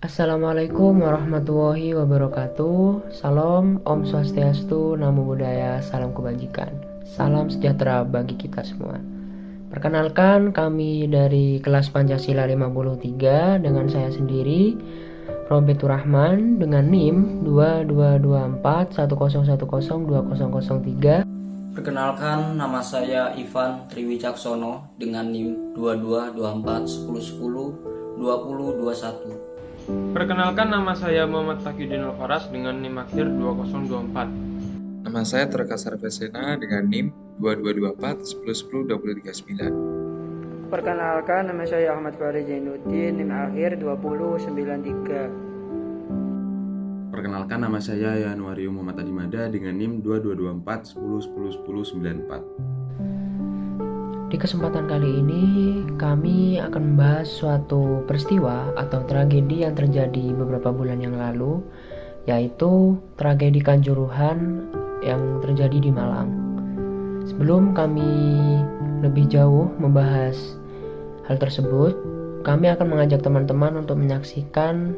Assalamualaikum warahmatullahi wabarakatuh. Salam, Om Swastiastu, Namo Buddhaya, salam kebajikan. Salam sejahtera bagi kita semua. Perkenalkan, kami dari kelas Pancasila 53 dengan saya sendiri, Robetur Rahman, dengan NIM 222410102003. Perkenalkan, nama saya Ivan Triwicaksono dengan NIM 222410102021. Perkenalkan, nama saya Muhammad Taqiyuddin Alfaras dengan NIM akhir 2024. Nama saya Terka Sarvasena dengan NIM 222410102039. Perkenalkan, nama saya Ahmad Farid Zainuddin, NIM akhir 2093. Perkenalkan, nama saya Yanuario Muhammad Adimada dengan NIM 222410101094. Di kesempatan kali ini, kami akan membahas suatu peristiwa atau tragedi yang terjadi beberapa bulan yang lalu, yaitu tragedi Kanjuruhan yang terjadi di Malang. Sebelum kami lebih jauh membahas hal tersebut, kami akan mengajak teman-teman untuk menyaksikan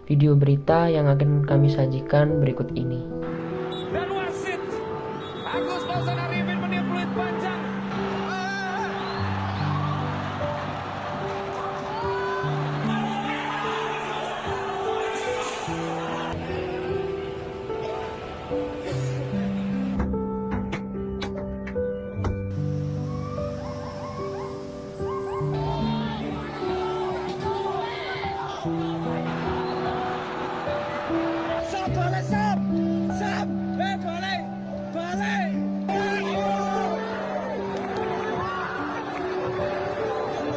video berita yang akan kami sajikan berikut ini. Dan wasit Agus Fauzan Arifin meniup peluit panjang.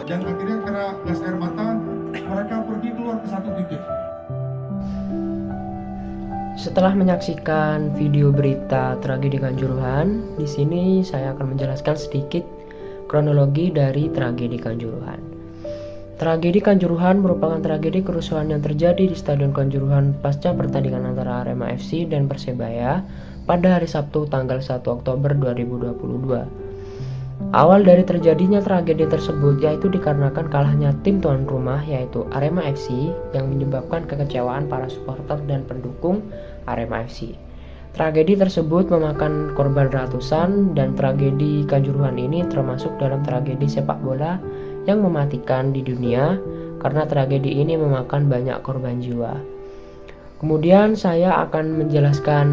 Dan akhirnya kena gas air mata, mereka pergi keluar ke satu titik. Setelah menyaksikan video berita tragedi Kanjuruhan, di sini saya akan menjelaskan sedikit kronologi dari tragedi Kanjuruhan. Tragedi Kanjuruhan merupakan tragedi kerusuhan yang terjadi di Stadion Kanjuruhan pasca pertandingan antara Arema FC dan Persebaya pada hari Sabtu tanggal 1 Oktober 2022. Awal dari terjadinya tragedi tersebut yaitu dikarenakan kalahnya tim tuan rumah yaitu Arema FC yang menyebabkan kekecewaan para supporter dan pendukung Arema FC. Tragedi tersebut memakan korban ratusan dan tragedi Kanjuruhan ini termasuk dalam tragedi sepak bola yang mematikan di dunia karena tragedi ini memakan banyak korban jiwa. Kemudian saya akan menjelaskan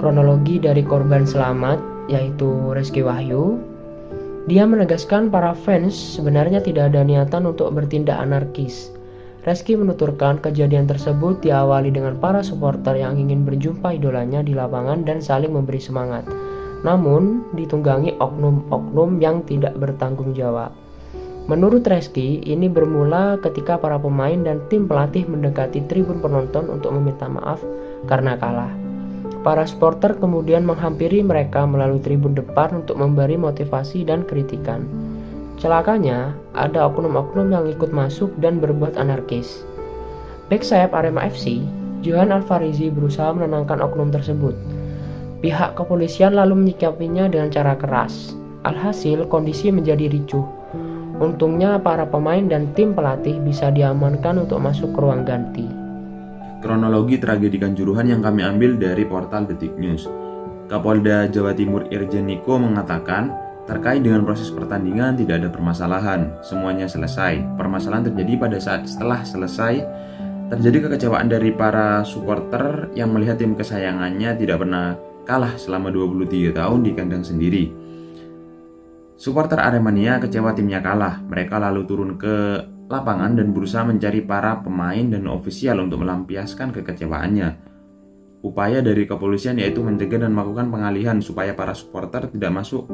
kronologi dari korban selamat yaitu Rizky Wahyu. Dia menegaskan para fans sebenarnya tidak ada niatan untuk bertindak anarkis. Rizky menuturkan kejadian tersebut diawali dengan para supporter yang ingin berjumpa idolanya di lapangan dan saling memberi semangat. Namun ditunggangi oknum-oknum yang tidak bertanggung jawab. Menurut Rizky, ini bermula ketika para pemain dan tim pelatih mendekati tribun penonton untuk meminta maaf karena kalah. Para supporter kemudian menghampiri mereka melalui tribun depan untuk memberi motivasi dan kritikan. Celakanya, ada oknum-oknum yang ikut masuk dan berbuat anarkis. Bek sayap Arema FC, Johan Alfarizi berusaha menenangkan oknum tersebut. Pihak kepolisian lalu menyikapinya dengan cara keras. Alhasil, kondisi menjadi ricuh. Untungnya para pemain dan tim pelatih bisa diamankan untuk masuk ke ruang ganti. Kronologi tragedi Kanjuruhan yang kami ambil dari portal Detik News. Kapolda Jawa Timur Irjen Niko mengatakan, terkait dengan proses pertandingan tidak ada permasalahan, semuanya selesai. Permasalahan terjadi pada saat setelah selesai, terjadi kekecewaan dari para supporter yang melihat tim kesayangannya tidak pernah kalah selama 23 tahun di kandang sendiri. Supporter Aremania kecewa timnya kalah, mereka lalu turun ke lapangan dan berusaha mencari para pemain dan ofisial untuk melampiaskan kekecewaannya. Upaya dari kepolisian yaitu mencegah dan melakukan pengalihan supaya para supporter tidak masuk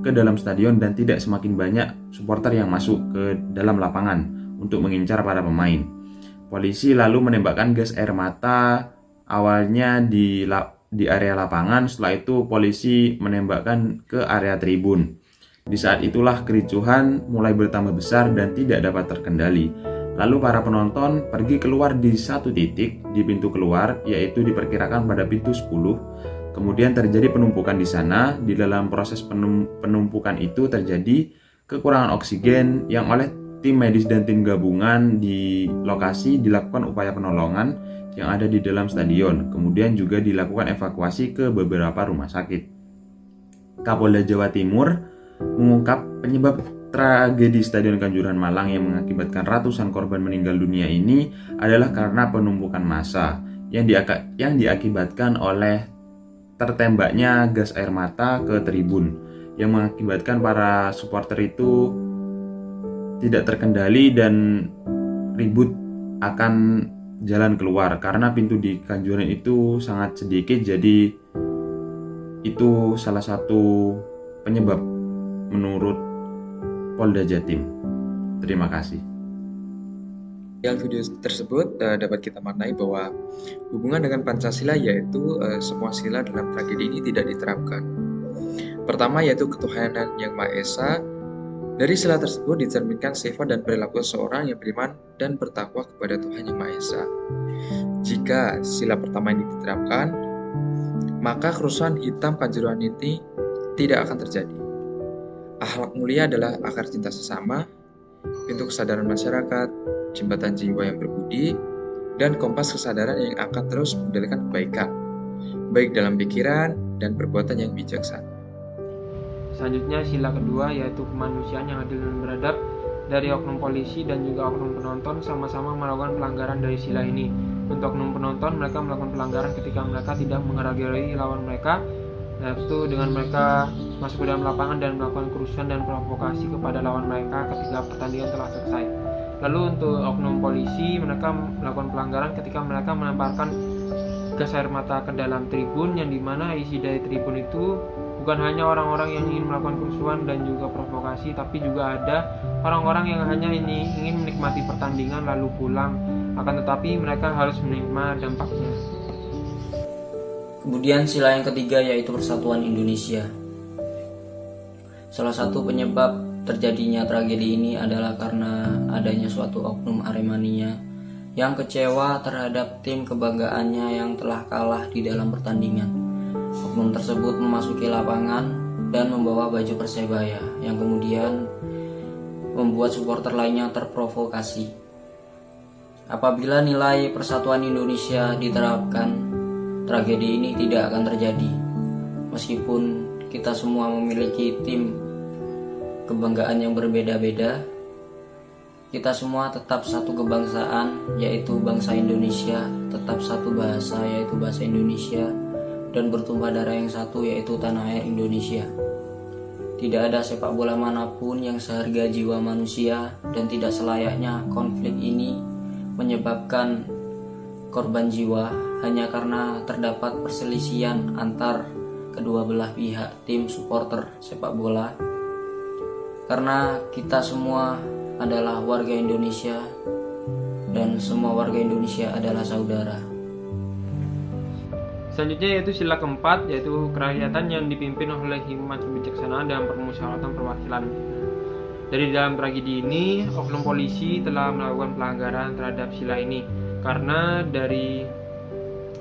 ke dalam stadion dan tidak semakin banyak supporter yang masuk ke dalam lapangan untuk mengincar para pemain. Polisi lalu menembakkan gas air mata awalnya di area lapangan, setelah itu polisi menembakkan ke area tribun. Di saat itulah kericuhan mulai bertambah besar dan tidak dapat terkendali. Lalu para penonton pergi keluar di satu titik di pintu keluar, yaitu diperkirakan pada pintu 10. Kemudian terjadi penumpukan di sana. Di dalam proses penumpukan itu terjadi kekurangan oksigen yang oleh tim medis dan tim gabungan di lokasi dilakukan upaya penolongan yang ada di dalam stadion. Kemudian juga dilakukan evakuasi ke beberapa rumah sakit. Kapolda Jawa Timur mengungkap penyebab tragedi Stadion Kanjuruhan Malang yang mengakibatkan ratusan korban meninggal dunia ini adalah karena penumpukan massa yang diakibatkan oleh tertembaknya gas air mata ke tribun yang mengakibatkan para supporter itu tidak terkendali dan ribut akan jalan keluar karena pintu di Kanjuruhan itu sangat sedikit, jadi itu salah satu penyebab menurut Polda Jatim. Terima kasih. Yang video tersebut dapat kita maknai bahwa hubungan dengan Pancasila yaitu semua sila dalam tragedi ini tidak diterapkan. Pertama yaitu ketuhanan yang Maha Esa. Dari sila tersebut dicerminkan sifat dan perilaku seorang yang beriman dan bertakwa kepada Tuhan Yang Maha Esa. Jika sila pertama ini diterapkan, maka kerusuhan hitam Kanjuruhan ini tidak akan terjadi. Akhlak mulia adalah akar cinta sesama, pintu kesadaran masyarakat, jembatan jiwa yang berbudi, dan kompas kesadaran yang akan terus mengendalikan kebaikan, baik dalam pikiran dan perbuatan yang bijaksana. Selanjutnya sila kedua yaitu kemanusiaan yang adil dan beradab. Dari oknum polisi dan juga oknum penonton sama-sama melakukan pelanggaran dari sila ini. Untuk oknum penonton, mereka melakukan pelanggaran ketika mereka tidak menghargai lawan mereka, yaitu dengan mereka masuk ke dalam lapangan dan melakukan kerusuhan dan provokasi kepada lawan mereka ketika pertandingan telah selesai. Lalu untuk oknum polisi, mereka melakukan pelanggaran ketika mereka melemparkan gas air mata ke dalam tribun, yang dimana isi dari tribun itu bukan hanya orang-orang yang ingin melakukan kerusuhan dan juga provokasi, tapi juga ada orang-orang yang hanya ingin menikmati pertandingan lalu pulang, akan tetapi mereka harus menerima dampaknya. Kemudian sila yang ketiga yaitu persatuan Indonesia. Salah satu penyebab terjadinya tragedi ini adalah karena adanya suatu oknum Aremania yang kecewa terhadap tim kebanggaannya yang telah kalah di dalam pertandingan. Oknum tersebut memasuki lapangan dan membawa baju Persebaya yang kemudian membuat supporter lainnya terprovokasi. Apabila nilai persatuan Indonesia diterapkan, tragedi ini tidak akan terjadi. Meskipun kita semua memiliki tim kebanggaan yang berbeda-beda, kita semua tetap satu kebangsaan, yaitu bangsa Indonesia, tetap satu bahasa, yaitu bahasa Indonesia, dan bertumpah darah yang satu, yaitu tanah air Indonesia. Tidak ada sepak bola manapun yang seharga jiwa manusia, dan tidak selayaknya konflik ini menyebabkan korban jiwa hanya karena terdapat perselisihan antar kedua belah pihak tim supporter sepak bola. Karena kita semua adalah warga Indonesia dan semua warga Indonesia adalah saudara. Selanjutnya yaitu sila keempat, yaitu kerakyatan yang dipimpin oleh hikmat kebijaksanaan dan permusyawaratan perwakilan. Dari dalam tragedi ini, oknum polisi telah melakukan pelanggaran terhadap sila ini karena dari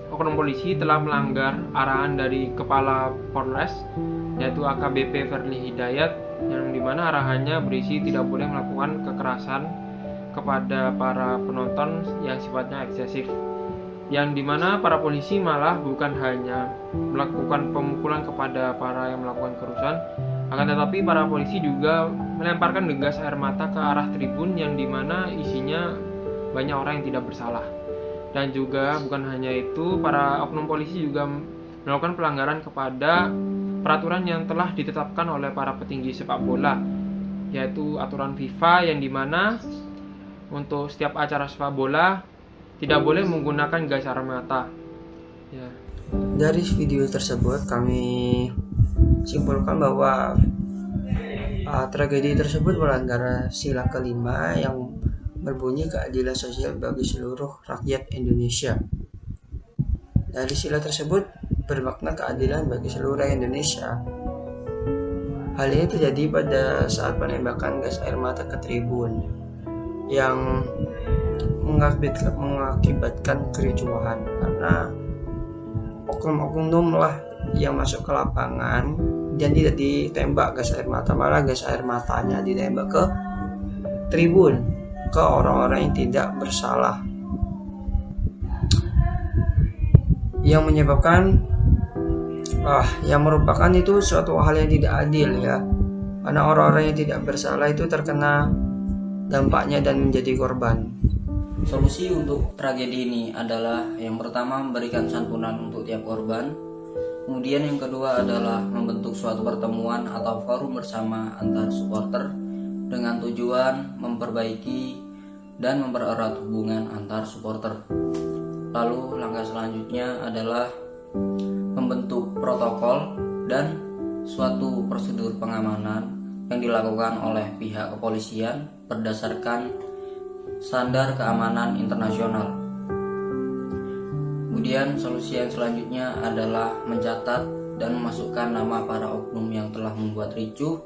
oknum polisi telah melanggar arahan dari Kepala Polres, yaitu AKBP Verly Hidayat, yang dimana arahannya berisi tidak boleh melakukan kekerasan kepada para penonton yang sifatnya eksesif. Yang dimana para polisi malah bukan hanya melakukan pemukulan kepada para yang melakukan kerusuhan, akan tetapi para polisi juga melemparkan gas air mata ke arah tribun yang dimana isinya banyak orang yang tidak bersalah. Dan juga bukan hanya itu, para oknum polisi juga melakukan pelanggaran kepada peraturan yang telah ditetapkan oleh para petinggi sepak bola, yaitu aturan FIFA yang dimana untuk setiap acara sepak bola tidak boleh menggunakan gas air mata. Ya. Dari video tersebut kami simpulkan bahwa tragedi tersebut melanggar sila kelima yang berbunyi keadilan sosial bagi seluruh rakyat Indonesia. Dari sila tersebut bermakna keadilan bagi seluruh rakyat Indonesia. Hal ini terjadi pada saat penembakan gas air mata ke tribun yang mengakibatkan kericuhan karena oknum-oknum lah yang masuk ke lapangan dan tidak ditembak gas air mata, malah gas air matanya ditembak ke tribun ke orang-orang yang tidak bersalah, yang merupakan itu suatu hal yang tidak adil ya, karena orang-orang yang tidak bersalah itu terkena dampaknya dan menjadi korban. Solusi untuk tragedi ini adalah yang pertama memberikan santunan untuk tiap korban. Kemudian yang kedua adalah membentuk suatu pertemuan atau forum bersama antar supporter dengan tujuan memperbaiki dan mempererat hubungan antar supporter. Lalu langkah selanjutnya adalah membentuk protokol dan suatu prosedur pengamanan yang dilakukan oleh pihak kepolisian berdasarkan standar keamanan internasional. Kemudian solusi yang selanjutnya adalah mencatat dan memasukkan nama para oknum yang telah membuat ricuh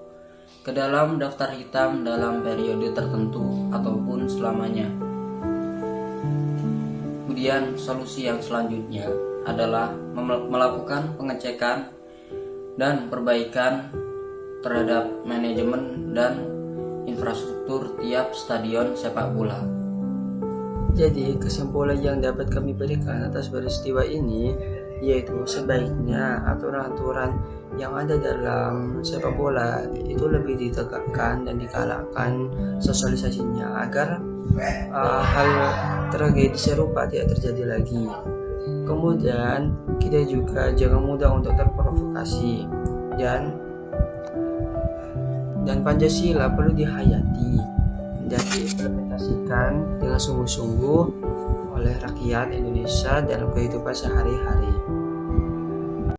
ke dalam daftar hitam dalam periode tertentu ataupun selamanya. Kemudian solusi yang selanjutnya adalah melakukan pengecekan dan perbaikan terhadap manajemen dan infrastruktur tiap stadion sepak bola. Jadi kesimpulan yang dapat kami berikan atas peristiwa ini yaitu sebaiknya aturan-aturan yang ada dalam sepak bola itu lebih ditegakkan dan digalakkan sosialisasinya agar hal tragedi serupa tidak terjadi lagi. Kemudian kita juga jangan mudah untuk terprovokasi dan Pancasila perlu dihayati dan diimplementasikan dengan sungguh-sungguh oleh rakyat Indonesia dalam kehidupan sehari-hari.